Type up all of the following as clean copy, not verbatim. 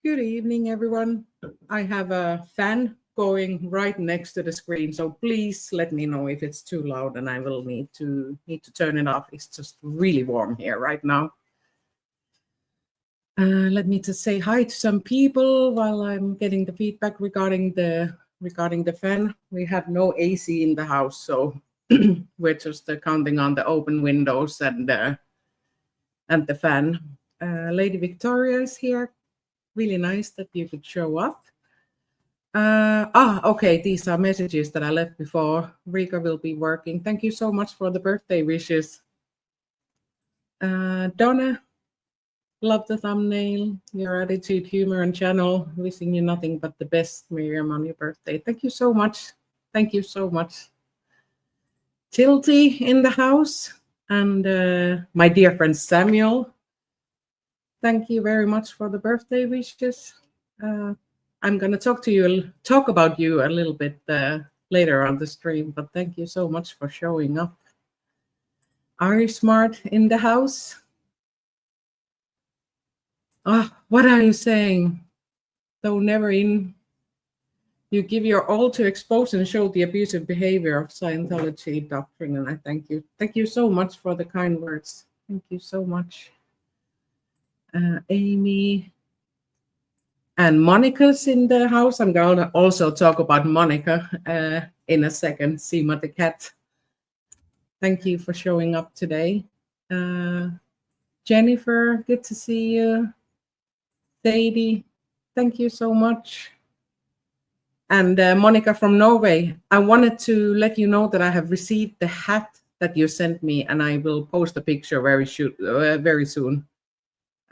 Good evening, everyone. I have a fan going right next to the screen, so please let me know if it's too loud, and I will need to turn it off. It's just really warm here right now. Let me just say hi to some people while I'm getting the feedback regarding the fan. We have no AC in the house, so we're just counting on the open windows and the fan. Lady Victoria is here. Really nice that you could show up. Okay, these are messages that I left before. Rika will be working. Thank you so much for the birthday wishes. Donna, love the thumbnail, your attitude, humor, and channel. Wishing you nothing but the best, Mirjam, on your birthday. Thank you so much. Thank you so much. Tilty in the house, and my dear friend Samuel. Thank you very much for the birthday wishes. I'm going to talk about you a little bit later on the stream, but thank you so much for showing up. Are you smart in the house? What are you saying? Though never in, you give your all to expose and show the abusive behavior of Scientology doctrine, and I thank you. Thank you so much for the kind words. Thank you so much. Amy and Monica's in the house. I'm going to also talk about Monica in a second. Sima the cat. Thank you for showing up today. Jennifer, good to see you. Sadie, thank you so much. And Monica from Norway, I wanted to let you know that I have received the hat that you sent me, and I will post a picture very soon.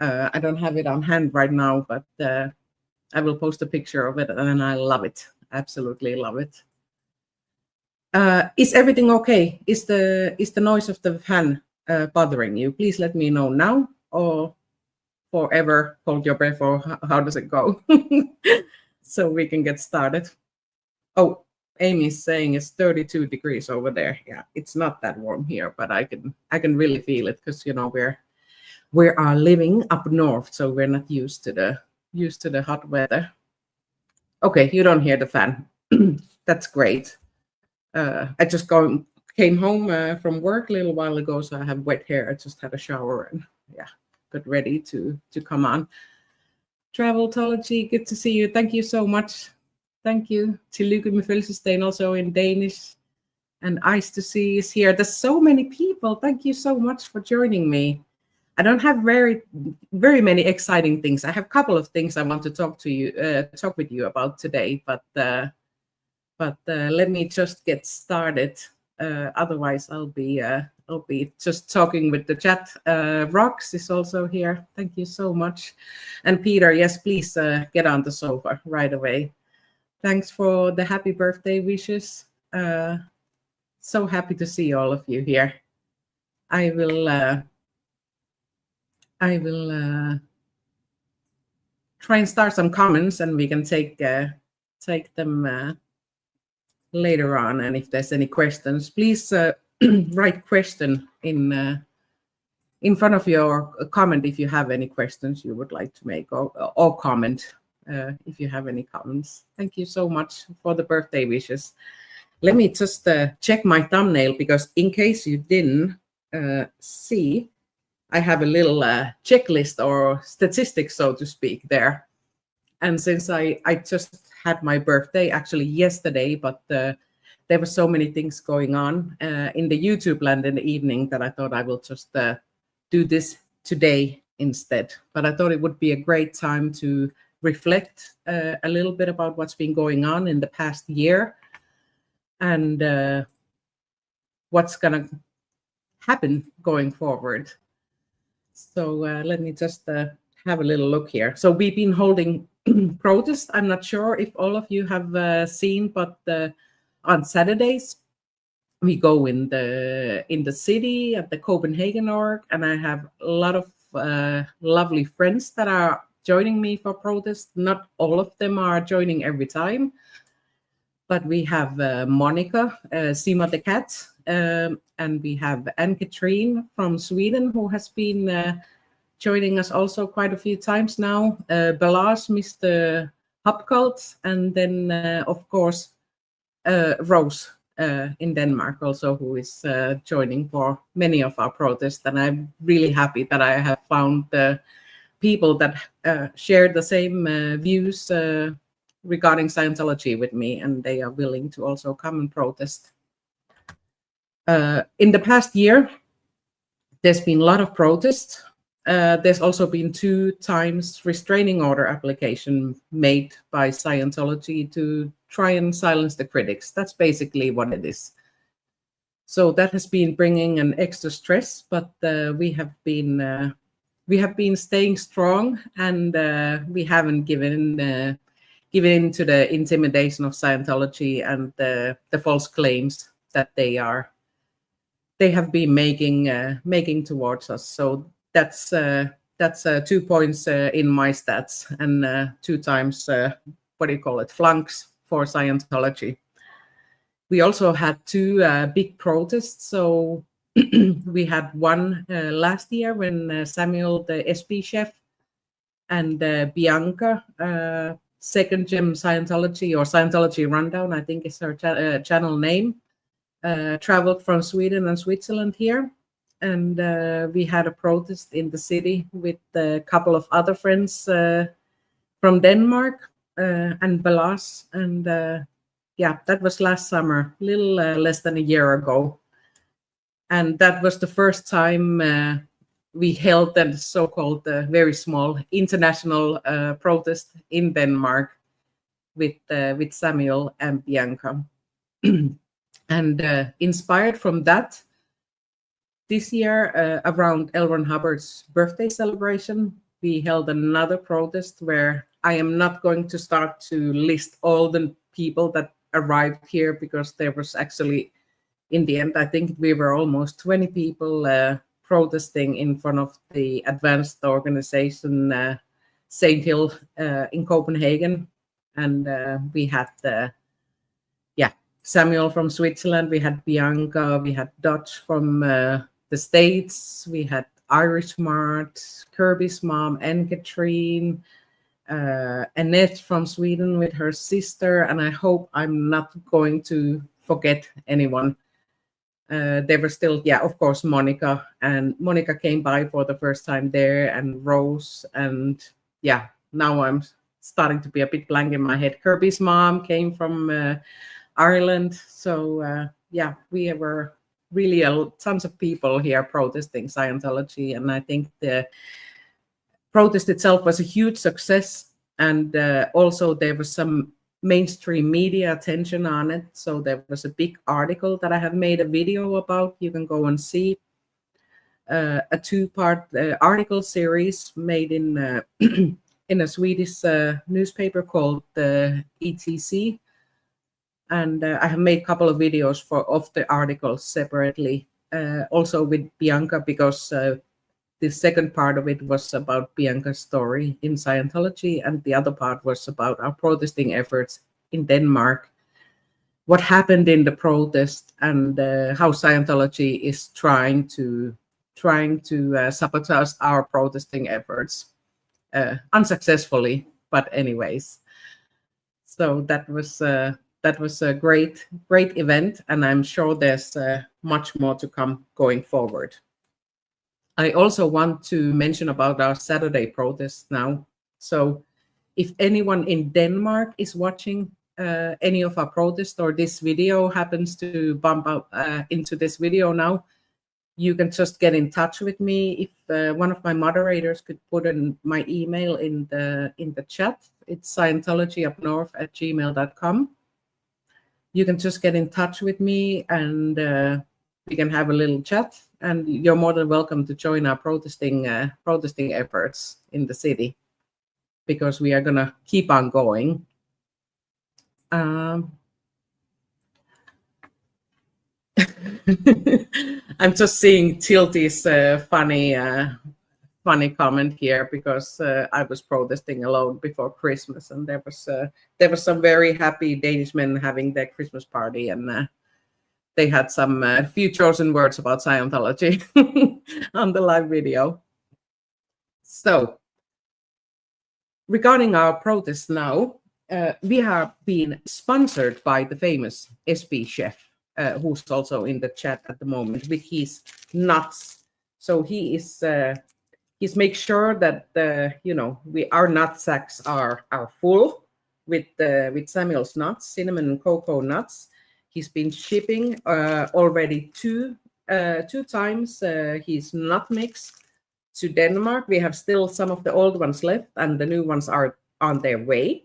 I don't have it on hand right now, but I will post a picture of it, and I love it. Absolutely love it. Is everything okay? Is the noise of the fan bothering you? Please let me know now, or forever hold your breath, or how does it go? So we can get started. Oh, Amy's saying it's 32 degrees over there. Yeah, it's not that warm here, but I can really feel it because we are living up north, so we're not used to the hot weather. Okay, you don't hear the fan. That's great. I just came home from work a little while ago, so I have wet hair. I just had a shower and got ready to come on. Traveltology, good to see you. Thank you so much. Thank you. Tillykke med fødselsdagen also in Danish. And Ice to see is here. There's so many people. Thank you so much for joining me. I don't have very many exciting things. I have a couple of things I want to talk with you about today, but let me just get started. Otherwise, I'll be just talking with the chat. Rox is also here. Thank you so much. And Peter, yes, please get on the sofa right away. Thanks for the happy birthday wishes. So happy to see all of you here. I will try and start some comments, and we can take them later on. And if there's any questions, please write question in front of your comment if you have any questions you would like to make, or comment if you have any comments. Thank you so much for the birthday wishes. Let me just check my thumbnail, because in case you didn't see, I have a little checklist or statistics, so to speak, there. And since I just had my birthday actually yesterday, but there were so many things going on in the YouTube land in the evening that I thought I will just do this today instead. But I thought it would be a great time to reflect a little bit about what's been going on in the past year, and what's gonna happen going forward. So let me just have a little look here. So we've been holding protests. I'm not sure if all of you have seen, but on Saturdays we go in the city at the Copenhagen org, and I have a lot of lovely friends that are joining me for protests. Not all of them are joining every time, but we have Monica, Sima the cat, and we have Anne-Katrine from Sweden, who has been joining us also quite a few times now. Balazs, Mr. Hupcult, and then of course Rose in Denmark also, who is joining for many of our protests. And I'm really happy that I have found people that share the same views regarding Scientology with me, and they are willing to also come and protest. In the past year, there's been a lot of protests. There's also been 2 times restraining order application made by Scientology to try and silence the critics. That's basically what it is. So that has been bringing an extra stress, but we have been staying strong, and we haven't given in to the intimidation of Scientology and the false claims that they have been making towards us. So that's 2 points in my stats, and 2 times flunks for Scientology. We also had 2 big protests. So we had one last year when Samuel, the SP chef, and Bianca, Second Gem Scientology, or Scientology Rundown, I think is her channel name, traveled from Sweden and Switzerland here. And we had a protest in the city with a couple of other friends from Denmark and Balazs. And yeah, that was last summer, a little less than a year ago. And that was the first time we held a so-called very small international protest in Denmark with Samuel and Bianca. And inspired from that, this year, around L. Ron Hubbard's birthday celebration, we held another protest where I am not going to start to list all the people that arrived here, because there was actually, in the end, I think we were almost 20 people protesting in front of the advanced organization St. Hill in Copenhagen. And we had Samuel from Switzerland, we had Bianca, we had Dutch from the States, we had Irish Mart, Kirby's mom, Anne-Catherine, Annette from Sweden with her sister, and I hope I'm not going to forget anyone. There were still, of course, Monica, and Monica came by for the first time there, and Rose, and now I'm starting to be a bit blank in my head. Kirby's mom came from Ireland. So we were really tons of people here protesting Scientology, and I think the protest itself was a huge success. And also there was some mainstream media attention on it. So there was a big article that I have made a video about. You can go and see a 2-part article series made in in a Swedish newspaper called ETC. And I have made a couple of videos of the articles separately, also with Bianca, because the second part of it was about Bianca's story in Scientology, and the other part was about our protesting efforts in Denmark, what happened in the protest, and how Scientology is trying to sabotage our protesting efforts unsuccessfully, but anyways. So that was a great event, and I'm sure there's much more to come going forward. I also want to mention about our Saturday protest now. So if anyone in Denmark is watching any of our protests, or this video happens to bump up into this video now, you can just get in touch with me. If one of my moderators could put in my email in the chat, it's scientologyupnorth@gmail.com. You can just get in touch with me, and we can have a little chat. And you're more than welcome to join our protesting efforts in the city, because we are gonna keep on going. I'm just seeing Tilty's funny comment here, because I was protesting alone before Christmas, and there was some very happy Danish men having their Christmas party, and they had some few chosen words about Scientology on the live video. So regarding our protest now, we have been sponsored by the famous SP chef, who's also in the chat at the moment with his nuts. So he is he's make sure that our nut sacks are full with Samuel's nuts, cinnamon and cocoa nuts. He's been shipping already two times his nut mix to Denmark. We have still some of the old ones left, and the new ones are on their way.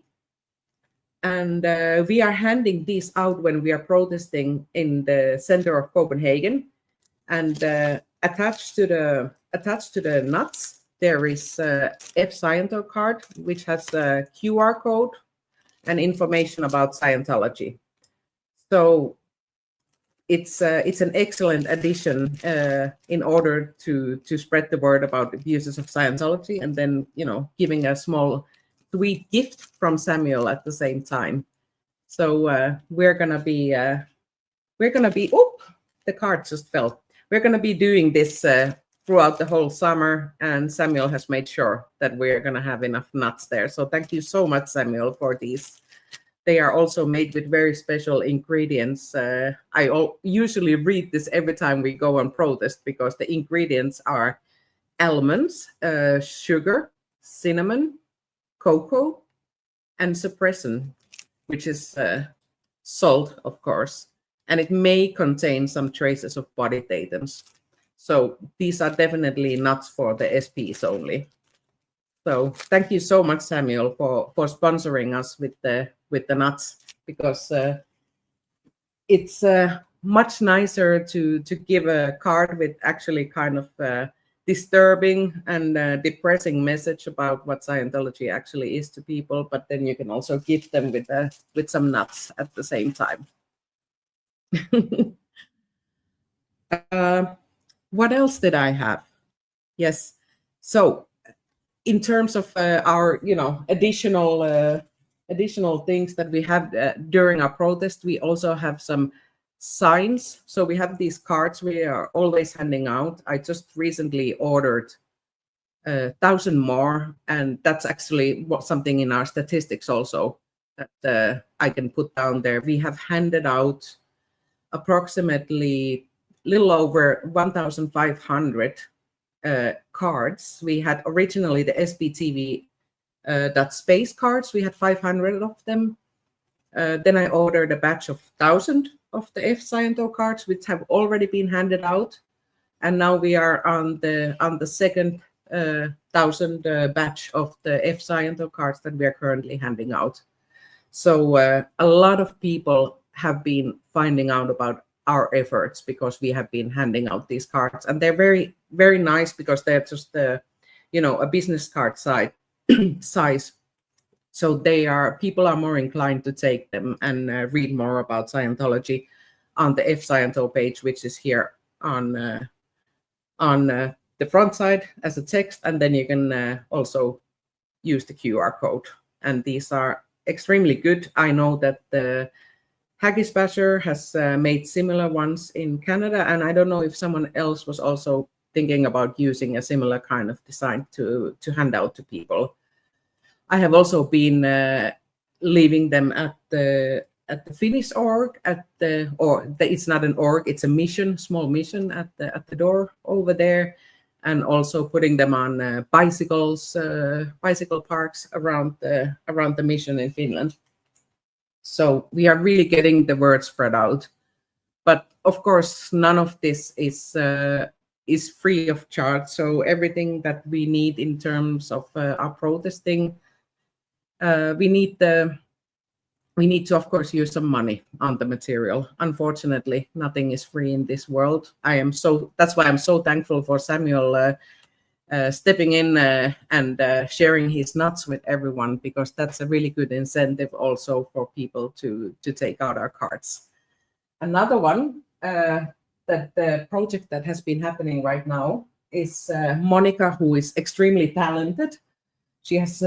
And we are handing these out when we are protesting in the center of Copenhagen. And attached to the nuts, there is a F Scientology card, which has a QR code and information about Scientology. So it's an excellent addition in order to spread the word about abuses of Scientology, and then giving a small sweet gift from Samuel at the same time. So we're gonna be oh, the card just fell. We're gonna be doing this throughout the whole summer, and Samuel has made sure that we're gonna have enough nuts there. So thank you so much, Samuel, for these. They are also made with very special ingredients. I usually read this every time we go on protest, because the ingredients are almonds, sugar, cinnamon, cocoa, and suppressant, which is salt, of course, and it may contain some traces of body datums. So these are definitely not for the SPs only. So thank you so much, Samuel, for sponsoring us with the nuts, because it's much nicer to give a card with actually kind of disturbing and depressing message about what Scientology actually is to people, but then you can also gift them with some nuts at the same time. What else did I have? Yes, so in terms of our additional things that we have during our protest, we also have some signs. So we have these cards we are always handing out. I just recently ordered 1,000 more, and that's actually something in our statistics also that I can put down there. We have handed out approximately little over 1,500 cards. We had originally the SBTV .space cards. We had 500 of them. Then I ordered a batch of 1,000 of the F Scientology cards, which have already been handed out, and now we are on the second 1,000 batch of the F Scientology cards that we are currently handing out. So a lot of people have been finding out about our efforts because we have been handing out these cards, and they're very, very nice because they're just a business card size. So people are more inclined to take them and read more about Scientology on the F Scientology page, which is here on the front side as a text, and then you can also use the QR code. And these are extremely good. I know that the Haggis Basher has made similar ones in Canada, and I don't know if someone else was also thinking about using a similar kind of design to hand out to people. I have also been leaving them at the Finnish org it's not an org, it's a mission, small mission at the door over there, and also putting them on bicycle parks around the mission in Finland. So we are really getting the word spread out, but of course none of this is free of charge. So everything that we need in terms of our protesting, we need to of course use some money on the material. Unfortunately, nothing is free in this world. That's why I'm so thankful for Samuel stepping in and sharing his nuts with everyone, because that's a really good incentive also for people to take out our cards. Another one, that the project that has been happening right now is Monica, who is extremely talented. She has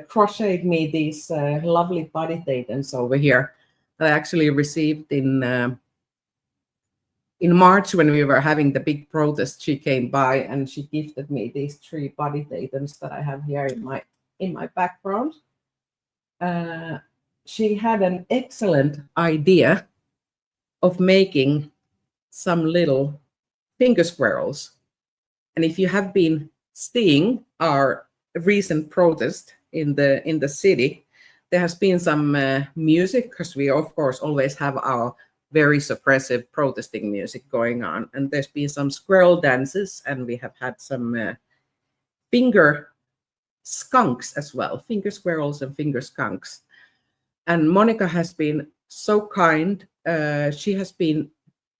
crocheted me these lovely body datums over here that I actually received in in March, when we were having the big protest, she came by and she gifted me these 3 body items that I have here in my background. She had an excellent idea of making some little finger squirrels. And if you have been seeing our recent protest in the city, there has been some music, because we of course always have our very suppressive protesting music going on, and there's been some squirrel dances, and we have had some finger skunks as well, finger squirrels and finger skunks. And Monica has been so kind. She has been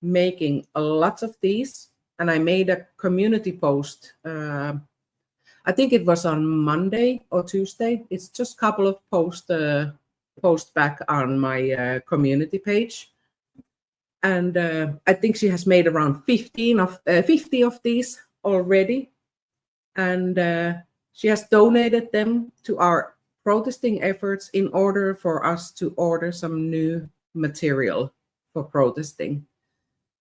making a lot of these, and I made a community post. I think it was on Monday or Tuesday. It's just a couple of posts back on my community page. And I think she has made around 50 of these already. And she has donated them to our protesting efforts in order for us to order some new material for protesting.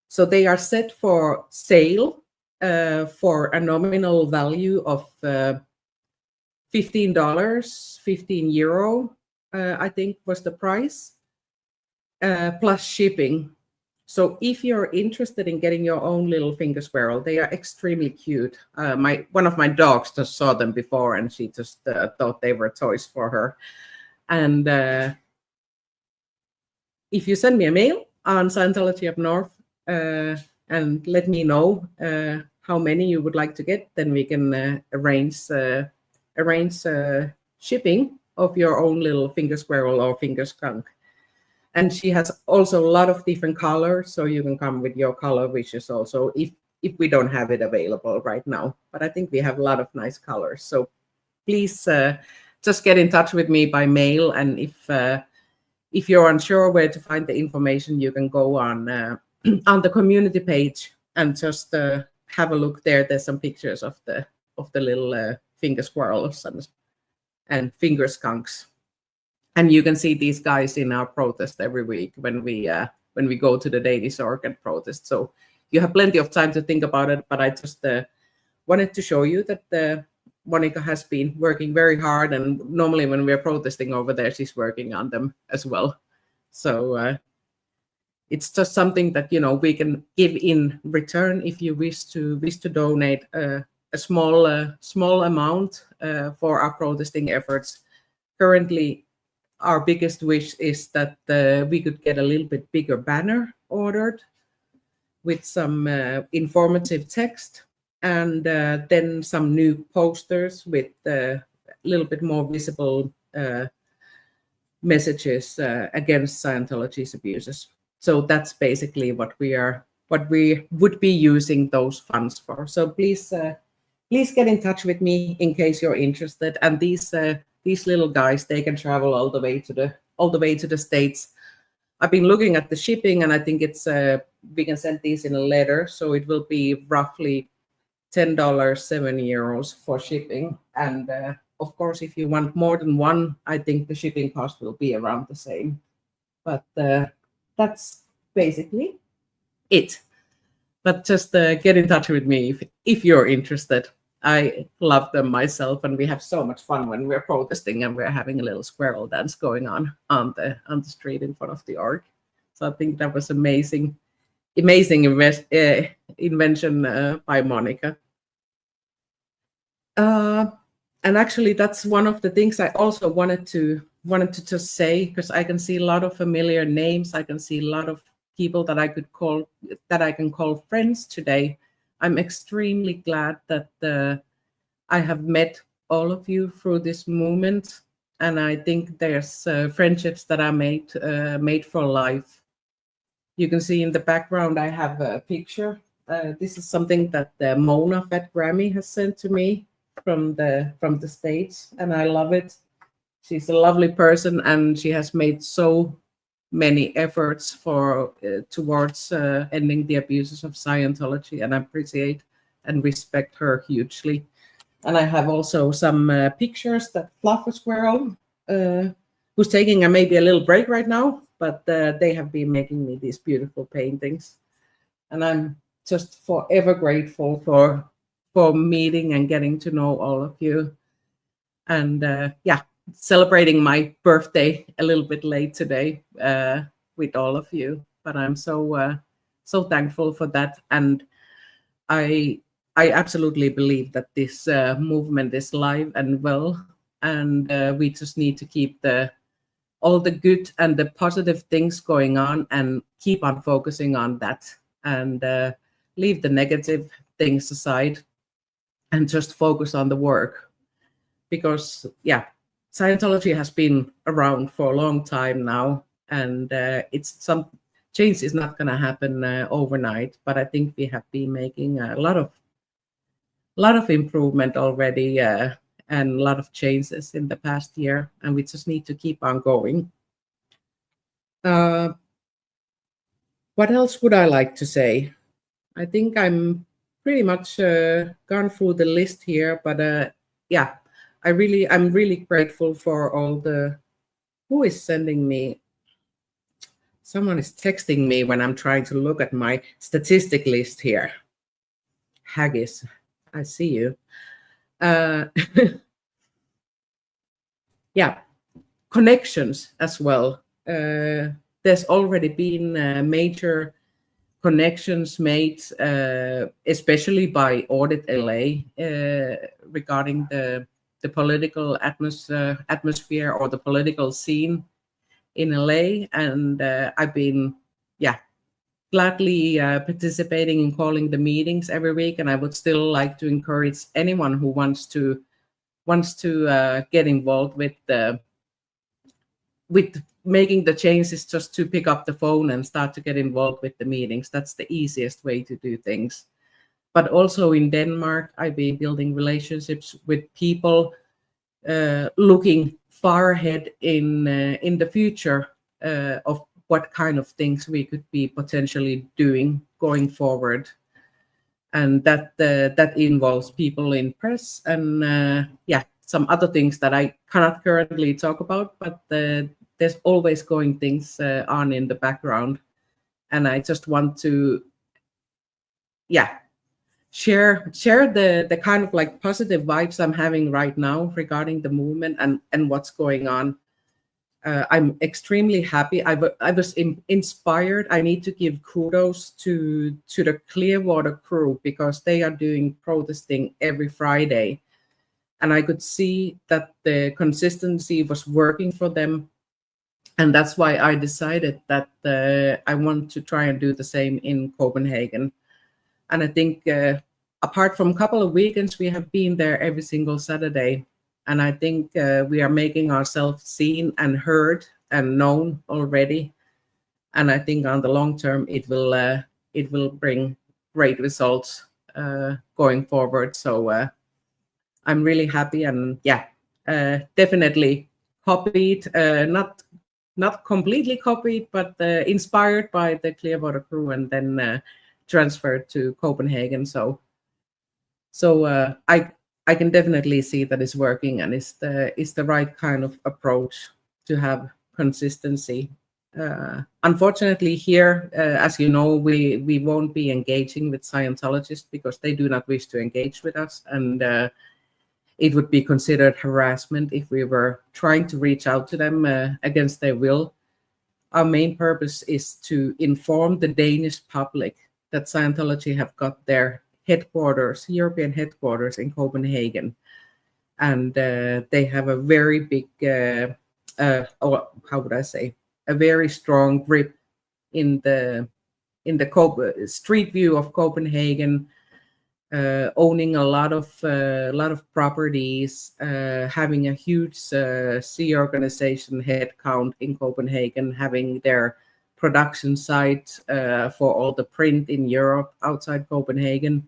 So they are set for sale for a nominal value of $15, 15 euro, I think was the price, plus shipping. So if you're interested in getting your own little finger squirrel, they are extremely cute. One of my dogs just saw them before, and she just thought they were toys for her. And if you send me a mail on Scientology Up North and let me know how many you would like to get, then we can arrange shipping of your own little finger squirrel or finger skunk. And she has also a lot of different colors, so you can come with your color wishes also if we don't have it available right now. But I think we have a lot of nice colors. So please just get in touch with me by mail. And if you're unsure where to find the information, you can go on the community page and just have a look there. There's some pictures of the little finger squirrels and finger skunks. And you can see these guys in our protest every week when we go to the daily circuit protest. So you have plenty of time to think about it. But I just wanted to show you that Monica has been working very hard. And normally when we're protesting over there, she's working on them as well. So it's just something that, you know, we can give in return if you wish to donate a small amount for our protesting efforts. Currently, our biggest wish is that we could get a little bit bigger banner ordered with some informative text, and then some new posters with a little bit more visible messages against Scientology's abuses. So that's basically what we would be using those funds for. So please get in touch with me in case you're interested. And these little guys, they can travel all the way to the States. I've been looking at the shipping, and I think it's we can send these in a letter, so it will be roughly $10, 7 euros for shipping. And of course, if you want more than one, I think the shipping cost will be around the same. But that's basically it. But just get in touch with me if you're interested. I love them myself, and we have so much fun when we're protesting and we're having a little squirrel dance going on the street in front of the org. So I think that was amazing invention by Monica. And actually, that's one of the things I also wanted to just say, because I can see a lot of familiar names. I can see a lot of people that I can call friends today. I'm extremely glad that I have met all of you through this movement, and I think there's friendships that are made for life. You can see in the background I have a picture. This is something that Mona Fat Grammy has sent to me from the States, and I love it. She's a lovely person, and she has made so many efforts towards ending the abuses of Scientology, and I appreciate and respect her hugely. And I have also some pictures that Fluff Squirrel, who's taking maybe a little break right now, but they have been making me these beautiful paintings. and I'm just forever grateful for meeting and getting to know all of you. And yeah, celebrating my birthday a little bit late today with all of you, but I'm so thankful for that. And I absolutely believe that this movement is live and well, and we just need to keep all the good and the positive things going on and keep on focusing on that, and leave the negative things aside and just focus on the work. Because yeah, Scientology has been around for a long time now, and change is not going to happen overnight, but I think we have been making a lot of improvement already, and a lot of changes in the past year, and we just need to keep on going. What else would I like to say? I think I'm pretty much gone through the list here, but yeah, I'm really grateful for all the. Who is sending me? Someone is texting me when I'm trying to look at my statistic list here. Haggis, I see you. Yeah, connections as well. There's already been major connections made, especially by Audit LA, regarding the political atmosphere or the political scene in LA, and I've been gladly participating in calling the meetings every week, and I would still like to encourage anyone who wants to get involved with making the changes, just to pick up the phone and start to get involved with the meetings. That's the easiest way to do things. But also in Denmark, I've been building relationships with people looking far ahead in the future of what kind of things we could be potentially doing going forward. And that involves people in press and some other things that I cannot currently talk about, but there's always going things on in the background, and I just want to share the kind of like positive vibes I'm having right now regarding the movement and what's going on. I'm extremely happy. I was inspired. I need to give kudos to the Clearwater crew, because they are doing protesting every Friday, and I could see that the consistency was working for them. And that's why I decided that I want to try and do the same in Copenhagen. And I think apart from a couple of weekends, we have been there every single Saturday. And I think we are making ourselves seen and heard and known already. And I think on the long term, it will bring great results going forward. So I'm really happy, and definitely copied, not completely copied, but inspired by the Clearwater crew, and then transferred to Copenhagen. So I can definitely see that it's working, and it's the right kind of approach to have consistency. Unfortunately, here, as you know, we won't be engaging with Scientologists because they do not wish to engage with us, and it would be considered harassment if we were trying to reach out to them against their will. Our main purpose is to inform the Danish public that Scientology have got their European headquarters in Copenhagen, and they have a very big, how would I say, a very strong grip in the street view of Copenhagen, owning a lot of properties, having a huge sea organization headcount in Copenhagen, having their production site for all the print in Europe outside Copenhagen,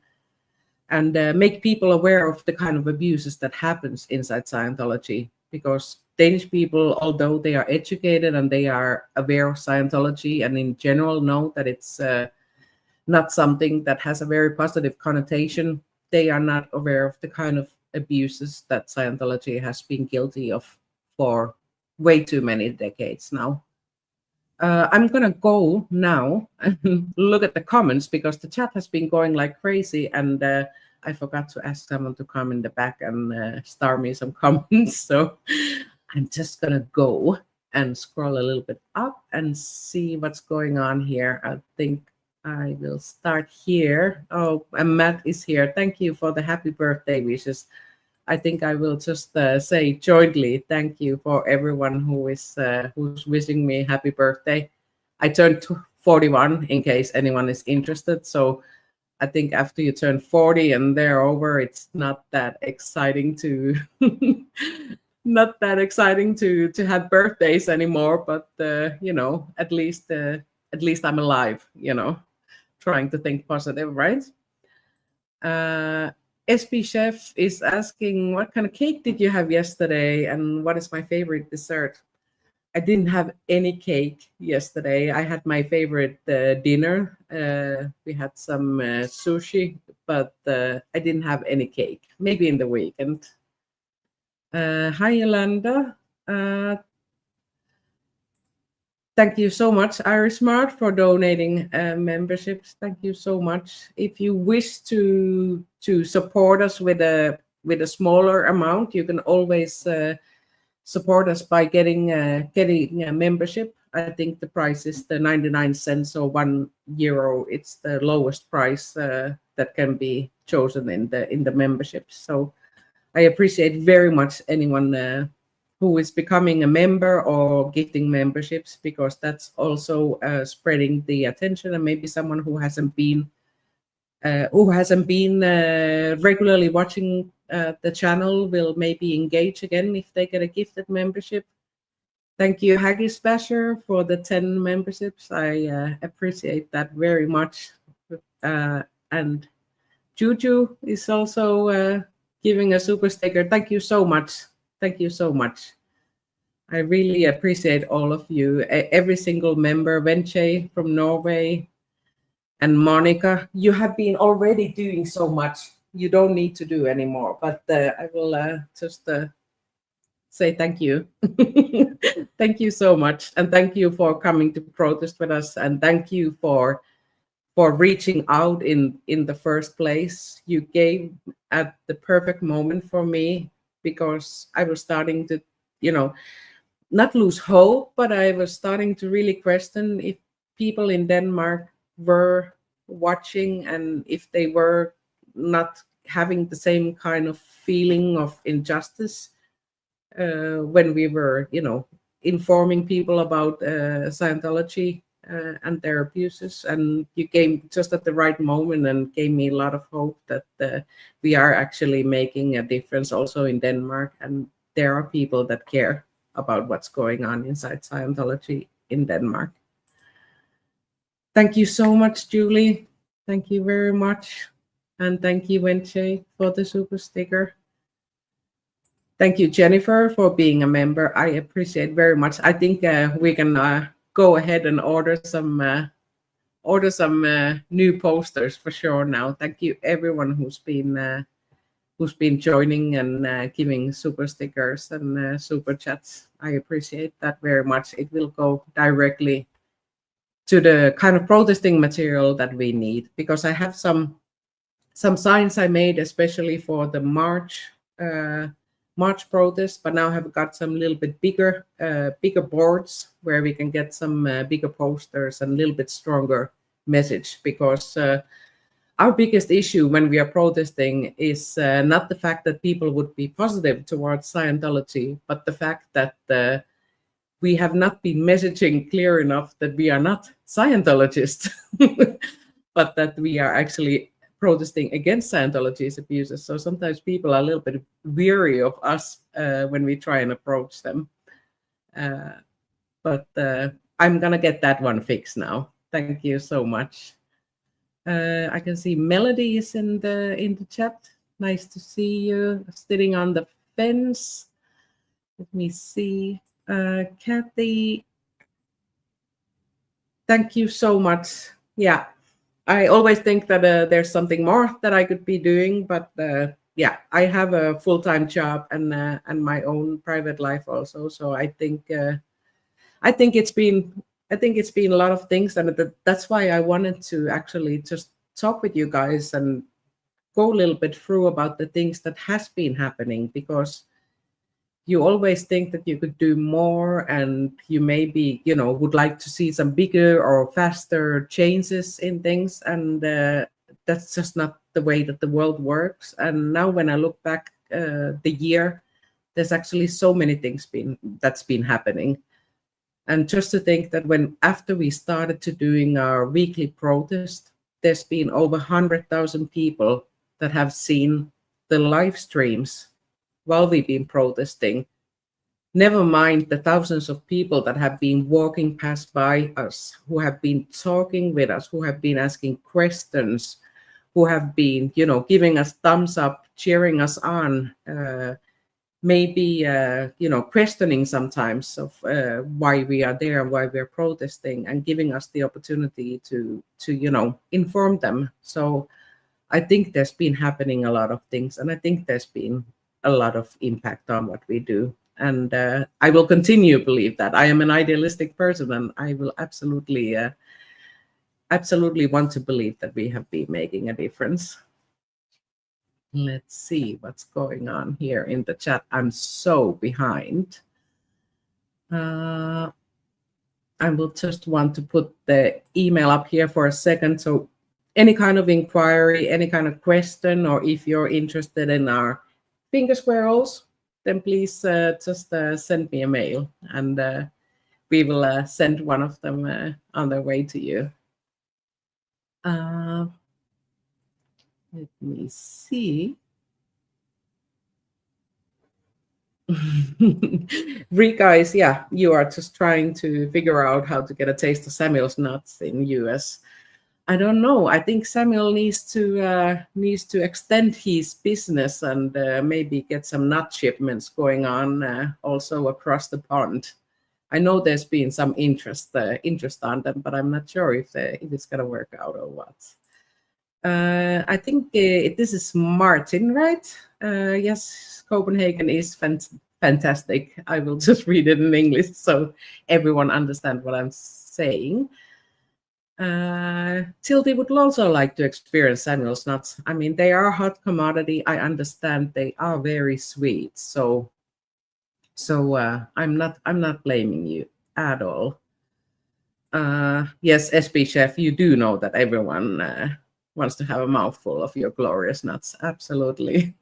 and make people aware of the kind of abuses that happens inside Scientology. Because Danish people, although they are educated and they are aware of Scientology and in general know that it's not something that has a very positive connotation, they are not aware of the kind of abuses that Scientology has been guilty of for way too many decades now. I'm gonna go now and look at the comments because the chat has been going like crazy, and I forgot to ask someone to come in the back and star me some comments. So I'm just gonna go and scroll a little bit up and see what's going on here. I think I will start here. Oh, and Matt is here. Thank you for the happy birthday wishes. I think I will just say jointly thank you for everyone who is who's wishing me happy birthday. I turned 41 in case anyone is interested. So I think after you turn 40 and they're over, it's not that exciting to not that exciting to have birthdays anymore. But you know, at least I'm alive. You know, trying to think positive, right? SP Chef is asking, what kind of cake did you have yesterday and what is my favorite dessert? I didn't have any cake yesterday. I had my favorite dinner. We had some sushi, but I didn't have any cake. Maybe in the weekend. Hi, Yolanda. Thank you so much, IrishSmart, for donating memberships. Thank you so much. If you wish to support us with a smaller amount, you can always support us by getting a membership. I think the price is the 99 cents or €1. It's the lowest price that can be chosen in the membership. So I appreciate very much anyone who is becoming a member or getting memberships, because that's also spreading the attention, and maybe someone who hasn't been regularly watching the channel will maybe engage again if they get a gifted membership. Thank you, Haggis Basher, for the 10 memberships. I appreciate that very much. And Juju is also giving a super sticker. Thank you so much. Thank you so much. I really appreciate all of you. Every single member, Venche from Norway and Monica, you have been already doing so much. You don't need to do anymore, but I will just say thank you. Thank you so much. And thank you for coming to protest with us. And thank you for reaching out in the first place. You gave at the perfect moment for me, because I was starting to, not lose hope, but I was starting to really question if people in Denmark were watching and if they were not having the same kind of feeling of injustice when we were, informing people about Scientology and their abuses. And you came just at the right moment and gave me a lot of hope that we are actually making a difference also in Denmark, and there are people that care about what's going on inside Scientology in Denmark. Thank you so much, Julie. Thank you very much. And thank you, Wenche, for the super sticker. Thank you, Jennifer, for being a member. I appreciate very much. I think we can go ahead and order some new posters for sure now. Thank you, everyone who's been joining and giving super stickers and super chats. I appreciate that very much. It will go directly to the kind of protesting material that we need, because I have some signs I made especially for the March protest, but now I've got some little bit bigger boards where we can get some bigger posters and a little bit stronger message, because our biggest issue when we are protesting is not the fact that people would be positive towards Scientology, but the fact that we have not been messaging clear enough that we are not Scientologists, but that we are actually protesting against Scientology's abuses. So sometimes people are a little bit weary of us when we try and approach them. But I'm going to get that one fixed now. Thank you so much. I can see Melody is in the chat. Nice to see you sitting on the fence. Let me see. Kathy, thank you so much. Yeah, I always think that there's something more that I could be doing, but yeah, I have a full-time job and my own private life also. So I think it's been I think it's been a lot of things, and that's why I wanted to actually just talk with you guys and go a little bit through about the things that has been happening, because you always think that you could do more, and you maybe, you know, would like to see some bigger or faster changes in things, and that's just not the way that the world works. And now when I look back the year, there's actually so many things that's been happening. And just to think that after we started to doing our weekly protest, there's been over 100,000 people that have seen the live streams while we've been protesting. Never mind the thousands of people that have been walking past by us, who have been talking with us, who have been asking questions, who have been, you know, giving us thumbs up, cheering us on, maybe, you know, questioning sometimes of why we are there and why we're protesting, and giving us the opportunity to, you know, inform them. So I think there's been happening a lot of things, and I think there's been a lot of impact on what we do. And I will continue to believe that. I am an idealistic person, and I will absolutely want to believe that we have been making a difference. Let's see what's going on here in the chat. I'm so behind. I will just want to put the email up here for a second. So any kind of inquiry, any kind of question, or if you're interested in our finger squirrels, then please just send me a mail, and we will send one of them on their way to you. Let me see. Rika is, yeah, you are just trying to figure out how to get a taste of Samuel's nuts in US. I don't know. I think Samuel needs to extend his business and maybe get some nut shipments going on also across the pond. I know there's been some interest on them, but I'm not sure if it's gonna work out or what. I think this is Martin, right? Yes, Copenhagen is fantastic. I will just read it in English so everyone understands what I'm saying. Tildy would also like to experience Samuel's nuts. I mean, they are a hot commodity. I understand they are very sweet. So I'm not blaming you at all. Yes, SB Chef, you do know that everyone wants to have a mouthful of your glorious nuts. Absolutely.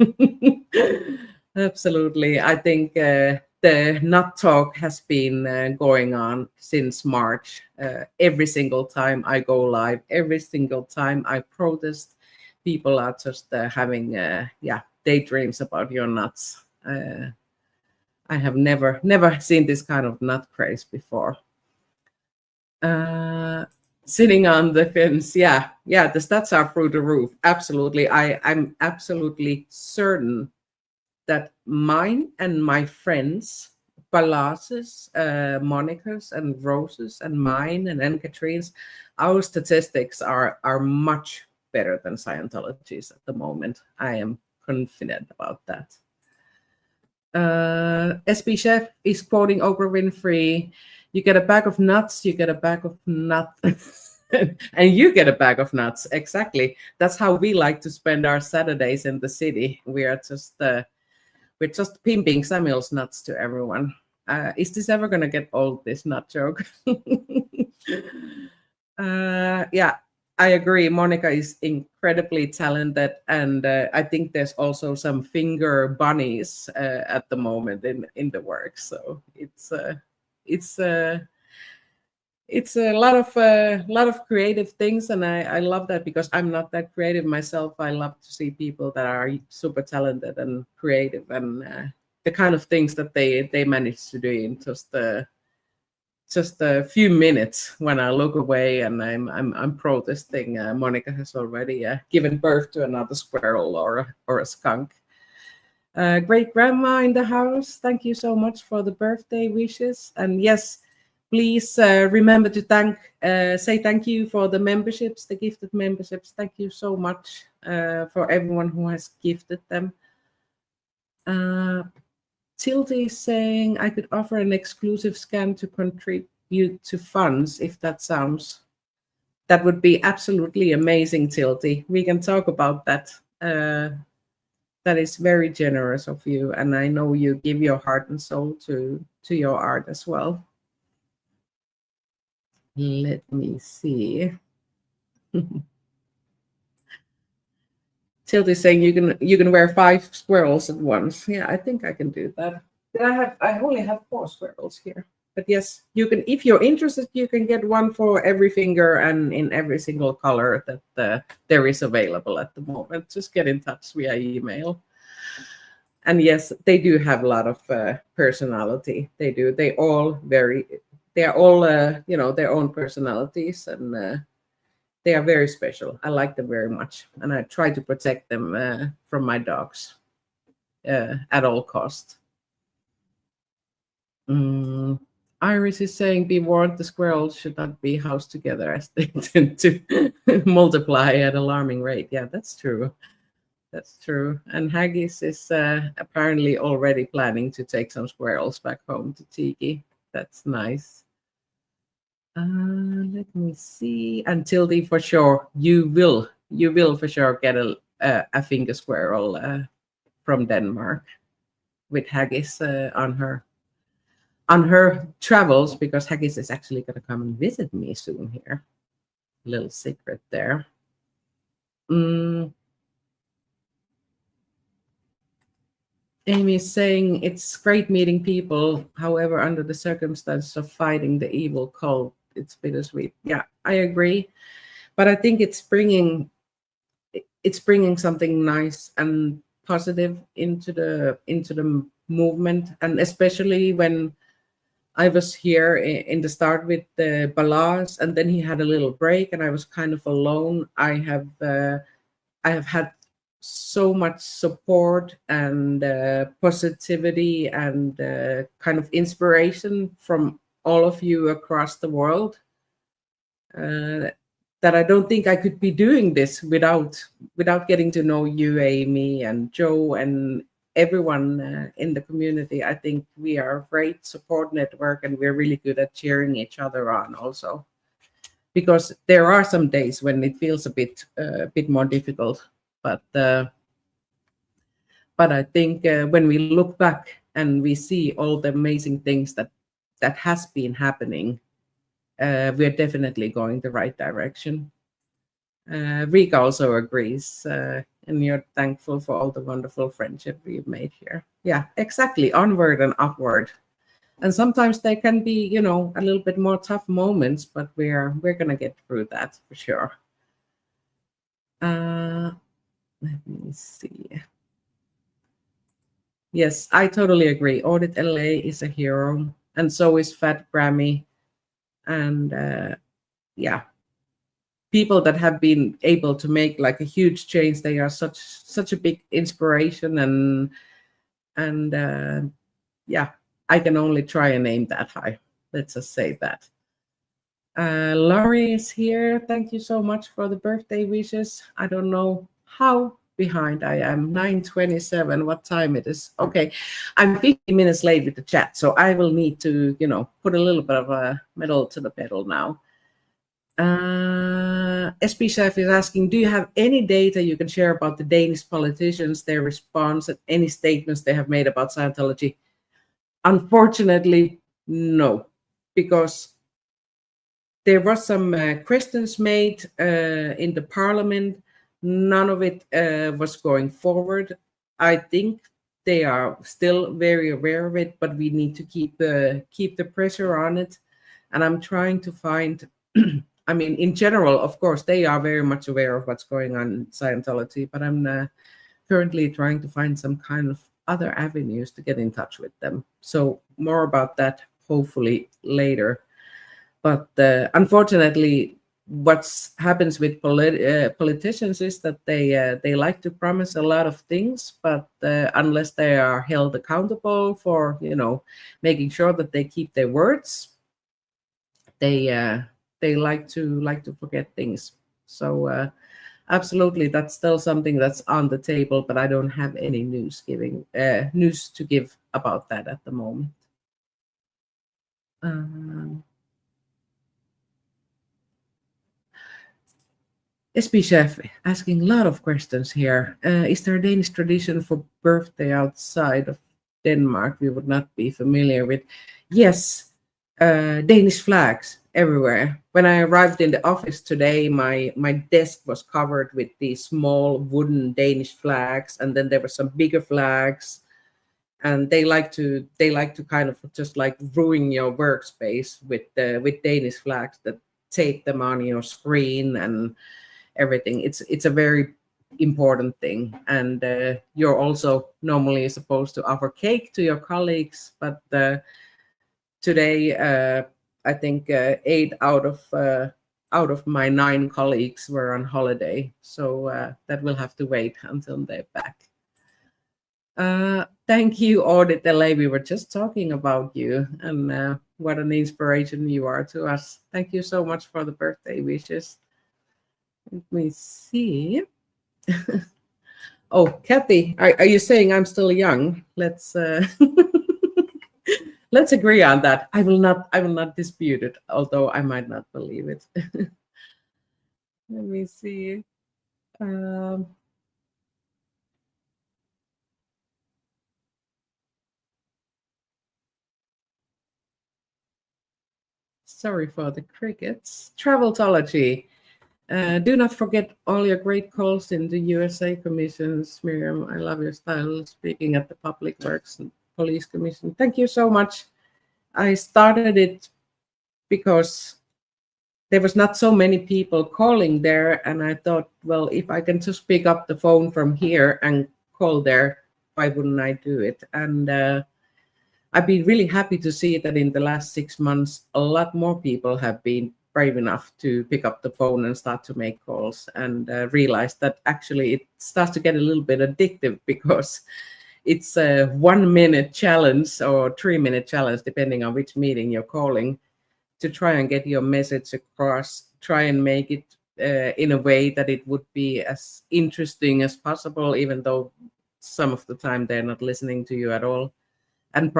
Absolutely. I think the nut talk has been going on since March. Every single time I go live, every single time I protest, people are just having daydreams about your nuts. I have never seen this kind of nut craze before. Sitting on the fence, yeah, the stats are through the roof. Absolutely. I'm absolutely certain that mine and my friends, Palas's, Monica's, and Rose's, and mine and Anne-Katrine's, our statistics are much better than Scientology's at the moment. I am confident about that. SB Chef is quoting Oprah Winfrey. You get a bag of nuts, you get a bag of nuts, and you get a bag of nuts. Exactly. That's how we like to spend our Saturdays in the city. We are just we're just pimping Samuel's nuts to everyone. Is this ever gonna get old, this nut joke? Yeah, I agree. Monica is incredibly talented, and I think there's also some finger bunnies at the moment in the works. So it's a lot of creative things, and I love that, because I'm not that creative myself. I love to see people that are super talented and creative, and the kind of things that they manage to do in just a few minutes. When I look away and I'm protesting, Monica has already given birth to another squirrel or a skunk. Great grandma in the house. Thank you so much for the birthday wishes. And yes, please remember to say thank you for the memberships, the gifted memberships. Thank you so much for everyone who has gifted them. Tilde is saying I could offer an exclusive scan to you to funds, if that sounds, that would be absolutely amazing, Tilty. We can talk about that. That is very generous of you, and I know you give your heart and soul to your art as well. Let me see. Tilty saying you can wear 5 squirrels at once. Yeah, I think I can do that. I only have 4 squirrels here. But yes, you can, if you're interested, you can get one for every finger and in every single color that there is available at the moment. Just get in touch via email. And yes, they do have a lot of personality. They do. They are all their own personalities, and they are very special. I like them very much, and I try to protect them from my dogs at all costs. Iris is saying, be warned, the squirrels should not be housed together as they tend to multiply at alarming rate. Yeah, that's true. That's true. And Haggis is apparently already planning to take some squirrels back home to Tiki. That's nice. Let me see. And Tildy, for sure, you will for sure get a finger squirrel from Denmark with Haggis on her travels, because Haggis is actually going to come and visit me soon here. Little secret there. Amy is saying it's great meeting people. However, under the circumstances of fighting the evil cult, it's bittersweet. Yeah, I agree. But I think it's bringing something nice and positive into the movement, and especially when I was here in the start with the Balas, and then he had a little break, and I was kind of alone. I have had so much support and positivity and kind of inspiration from all of you across the world, that I don't think I could be doing this without getting to know you, Amy, and Joe, and everyone in the community. I think we are a great support network, and we're really good at cheering each other on also, because there are some days when it feels a bit more difficult, but I think when we look back and we see all the amazing things that has been happening, we're definitely going the right direction. Rika also agrees, and you're thankful for all the wonderful friendship we've made here. Yeah, exactly. Onward and upward. And sometimes there can be, a little bit more tough moments, but we're gonna get through that for sure. Let me see. Yes, I totally agree. Audit LA is a hero, and so is Fat Grammy, and yeah, people that have been able to make like a huge change. They are such a big inspiration, and yeah, I can only try and aim that high. Let's just say that. Laurie is here. Thank you so much for the birthday wishes. I don't know how behind I am. 9:27. What time it is? Okay, I'm 15 minutes late with the chat, so I will need to, put a little bit of a metal to the pedal now. SP Chef is asking, do you have any data you can share about the Danish politicians, their response, and any statements they have made about Scientology? Unfortunately, no, because there were some questions made in the parliament. None of it was going forward. I think they are still very aware of it, but we need to keep the pressure on it. And I'm trying to find, I mean, in general, of course, they are very much aware of what's going on in Scientology, but I'm currently trying to find some kind of other avenues to get in touch with them. So more about that hopefully later. But unfortunately, what happens with politicians is that they like to promise a lot of things, but unless they are held accountable for making sure that they keep their words, they like to forget things. So absolutely, that's still something that's on the table, but I don't have any news to give about that at the moment. SB Chef asking a lot of questions here. Is there a Danish tradition for birthday outside of Denmark we would not be familiar with? Yes, Danish flags everywhere. When I arrived in the office today, my desk was covered with these small wooden Danish flags, and then there were some bigger flags. And they like to kind of just like ruin your workspace with Danish flags that tape them on your screen and everything. It's a very important thing. And you're also normally supposed to offer cake to your colleagues, but today I think 8 out of my 9 colleagues were on holiday, so that will have to wait until they're back. Thank you, Audit LA. We were just talking about you and what an inspiration you are to us. Thank you so much for the birthday wishes. Let me see. Oh, Kathy, are you saying I'm still young? Let's let's agree on that. I will not dispute it, although I might not believe it. Let me see. Sorry for the crickets. Traveltology. Do not forget all your great calls in the USA commissions, Mirjam. I love your style speaking at the Public Works and Police Commission. Thank you so much. I started it because there was not so many people calling there, and I thought, well, if I can just pick up the phone from here and call there, why wouldn't I do it? And I've been really happy to see that in the last 6 months, a lot more people have been brave enough to pick up the phone and start to make calls, and realize that actually it starts to get a little bit addictive, because it's a 1 minute challenge or 3 minute challenge, depending on which meeting you're calling, to try and get your message across, try and make it in a way that it would be as interesting as possible, even though some of the time they're not listening to you at all. And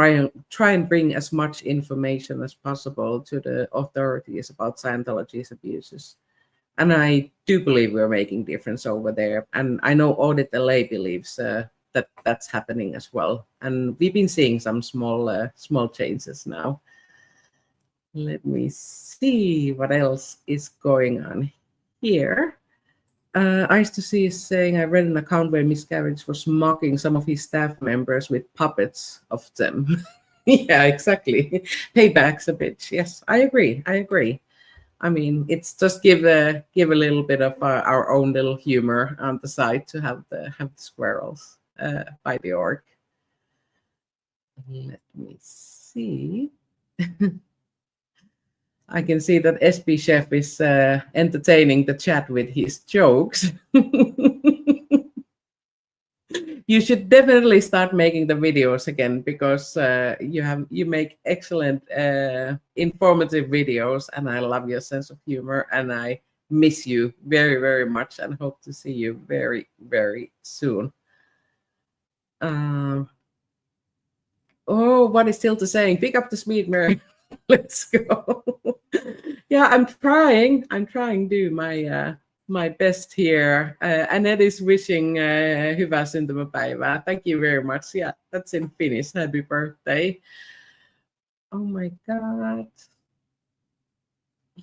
try and bring as much information as possible to the authorities about Scientology's abuses. And I do believe we're making difference over there. And I know Audit LA believes that that's happening as well. And we've been seeing some small changes now. Let me see what else is going on here. I used to see saying, I read an account where Miscarriage was mocking some of his staff members with puppets of them. Yeah, exactly. Payback's a bitch. Yes, I agree. I mean, it's just give a little bit of our own little humor on the side to have the squirrels by the orc. Let me see. I can see that SB Chef is entertaining the chat with his jokes. You should definitely start making the videos again, because you make excellent informative videos, and I love your sense of humor, and I miss you very, very much, and hope to see you very, very soon. Oh, what is Tilda saying? Pick up the speed, Mary. Let's go. Yeah, I'm trying to do my best here. Annette is wishing hyvää syntymäpäivää. Thank you very much. Yeah, that's in Finnish. Happy birthday. Oh my God.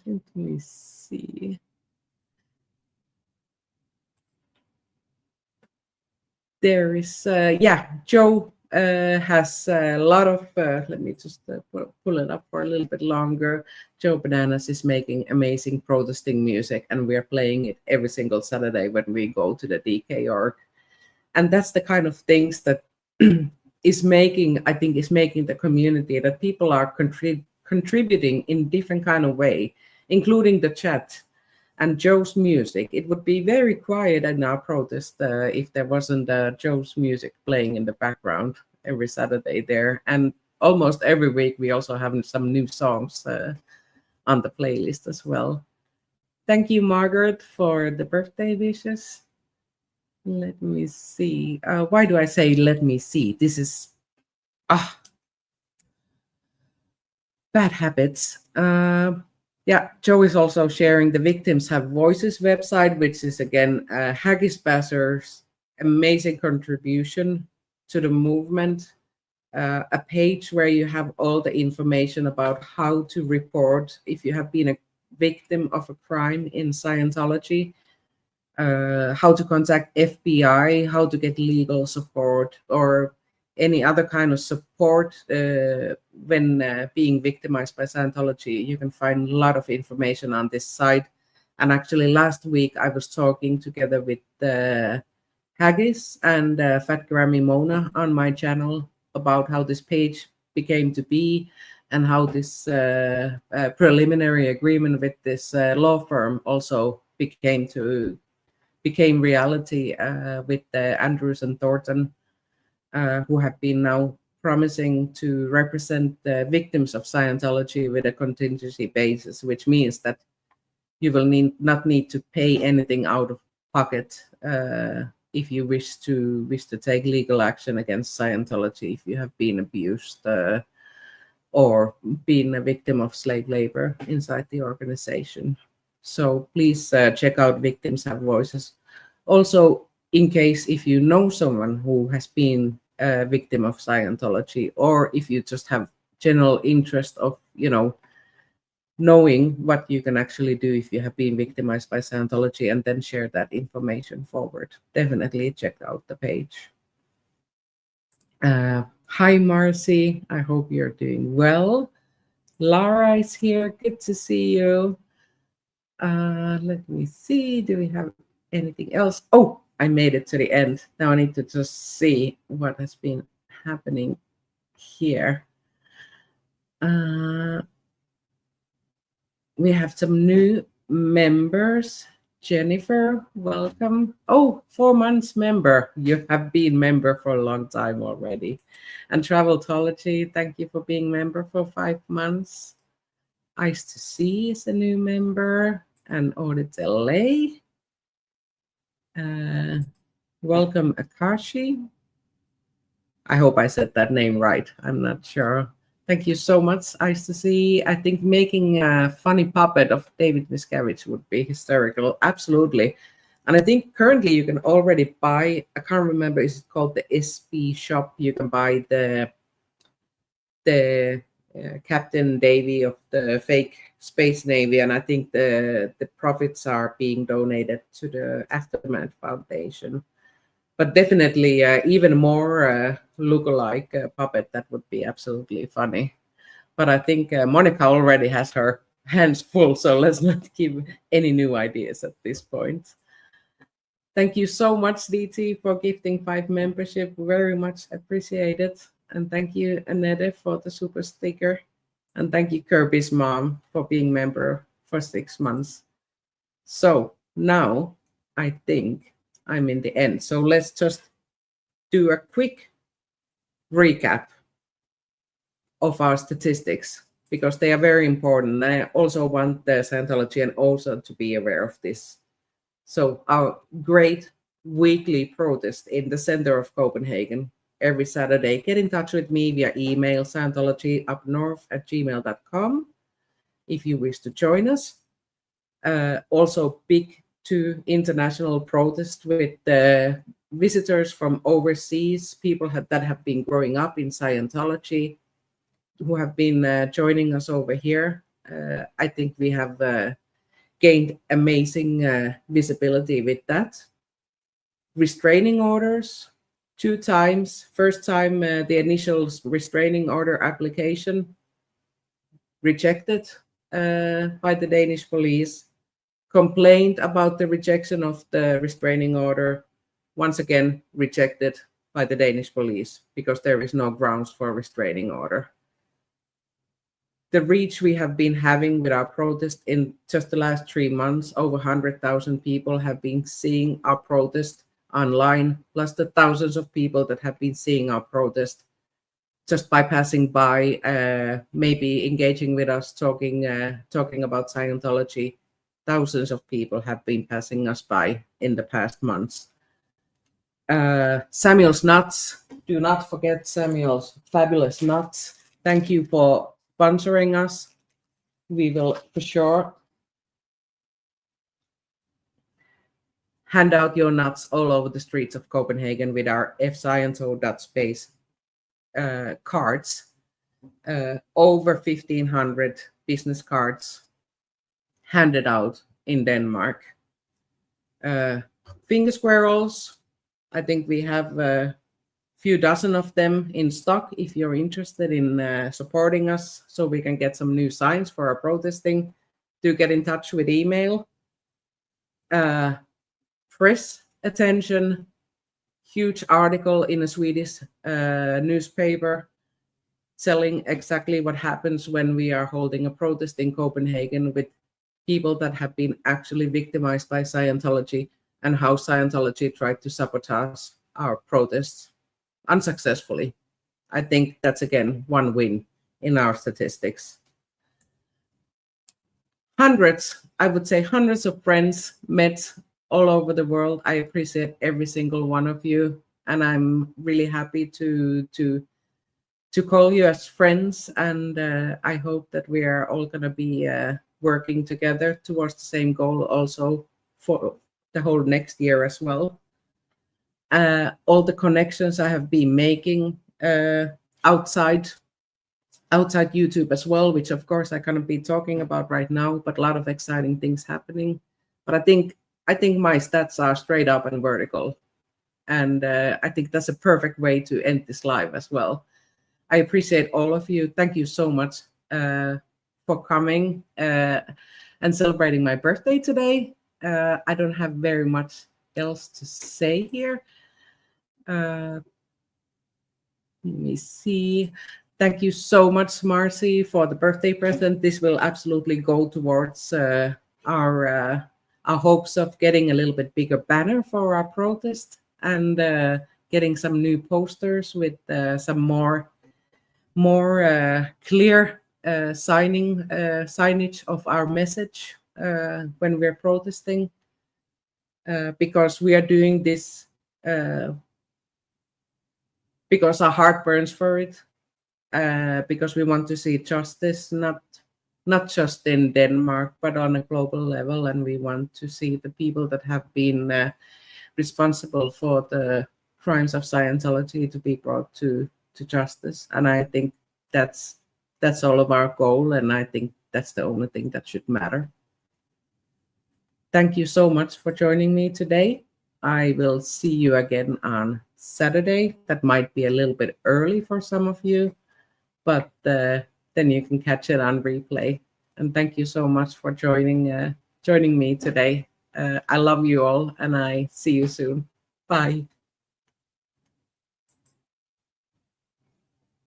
Let me see. There is, yeah, Joe has a lot of, let me just pull it up for a little bit longer. Joe Bananas is making amazing protesting music, and we are playing it every single Saturday when we go to the DK org. And that's the kind of things that is making the community, that people are contributing in different kind of way, including the chat and Joe's music. It would be very quiet in our protest if there wasn't Joe's music playing in the background every Saturday there. And almost every week we also have some new songs on the playlist as well. Thank you, Margaret, for the birthday wishes. Let me see. Why do I say let me see? This is bad habits. Yeah, Joe is also sharing the Victims Have Voices website, which is again Haggis Basser's amazing contribution to the movement. A page where you have all the information about how to report if you have been a victim of a crime in Scientology, how to contact FBI, how to get legal support, or any other kind of support when being victimized by Scientology. You can find a lot of information on this site. And actually, last week I was talking together with Haggis and Fat Grammy Mona on my channel about how this page became to be and how this preliminary agreement with this law firm also became reality with Andrews and Thornton, who have been now promising to represent the victims of Scientology with a contingency basis, which means that you will not need to pay anything out of pocket if you wish to take legal action against Scientology if you have been abused or been a victim of slave labor inside the organization. So please check out Victims Have Voices. Also, in case if you know someone who has been a victim of Scientology, or if you just have general interest of, knowing what you can actually do if you have been victimized by Scientology, and then share that information forward, definitely check out the page. Hi, Marcy. I hope you're doing well. Lara is here. Good to see you. Let me see. Do we have anything else? Oh, I made it to the end. Now I need to just see what has been happening here. We have some new members. Jennifer, welcome. Oh, 4 months member. You have been member for a long time already. And Traveltology, thank you for being member for 5 months. Ice to See is a new member. And Audit LA. Welcome, Akashi. I hope I said that name right. I'm not sure. Thank you so much, Ice to See. I think making a funny puppet of David Miscavige would be hysterical. Absolutely. And I think currently you can already buy, I can't remember, is it called the SP shop? You can buy the Captain Davy of the fake Space Navy. And I think the profits are being donated to the Aftermath Foundation. But definitely even more look-alike puppet, that would be absolutely funny. But I think Monica already has her hands full, so let's not give any new ideas at this point. Thank you so much, DT, for gifting 5 membership. Very much appreciated. And thank you, Annette, for the super sticker. And thank you, Kirby's mom, for being member for 6 months. So now I think I'm in the end. So let's just do a quick recap of our statistics, because they are very important. I also want the Scientologian also to be aware of this. So our great weekly protest in the center of Copenhagen every Saturday. Get in touch with me via email, scientologyupnorth@gmail.com, if you wish to join us. Also big to international protest with the visitors from overseas, people that have been growing up in Scientology, who have been joining us over here. I think we have gained amazing visibility with that. Restraining orders, 2 times. First time, the initial restraining order application rejected by the Danish police. Complained about the rejection of the restraining order, once again rejected by the Danish police because there is no grounds for a restraining order. The reach we have been having with our protest in just the last 3 months, over 100,000 people have been seeing our protest online, plus the thousands of people that have been seeing our protest just by passing by, maybe engaging with us, talking about Scientology. Thousands of people have been passing us by in the past months. Samuel's Nuts. Do not forget Samuel's Fabulous Nuts. Thank you for sponsoring us. we will for sure hand out your nuts all over the streets of Copenhagen with our fsciento.space cards. Over 1,500 business cards handed out in Denmark. Finger squirrels, I think we have a few dozen of them in stock if you're interested in supporting us so we can get some new signs for our protesting. Do get in touch with email. Press attention, huge article in a Swedish newspaper telling exactly what happens when we are holding a protest in Copenhagen with people that have been actually victimized by Scientology and how Scientology tried to sabotage our protests unsuccessfully. I think that's, again, one win in our statistics. I would say hundreds of friends met all over the world. I appreciate every single one of you, and I'm really happy to call you as friends, and I hope that we are all going to be working together towards the same goal also for the whole next year as well. All the connections I have been making outside YouTube as well, which of course I can't be talking about right now, but a lot of exciting things happening. But I think my stats are straight up and vertical, and I think that's a perfect way to end this live as well. I appreciate all of you. Thank you so much for coming and celebrating my birthday today. I don't have very much else to say here. Let me see. Thank you so much, Marcy, for the birthday present. This will absolutely go towards our hopes of getting a little bit bigger banner for our protest and getting some new posters with some more clear signage of our message when we're protesting, because we are doing this because our heart burns for it, because we want to see justice, not just in Denmark, but on a global level, and we want to see the people that have been responsible for the crimes of Scientology to be brought to justice. And I think that's all of our goal, and I think that's the only thing that should matter. Thank you so much for joining me today. I will see you again on Saturday. That might be a little bit early for some of you, but then you can catch it on replay. And thank you so much for joining me today. I love you all, and I see you soon. Bye.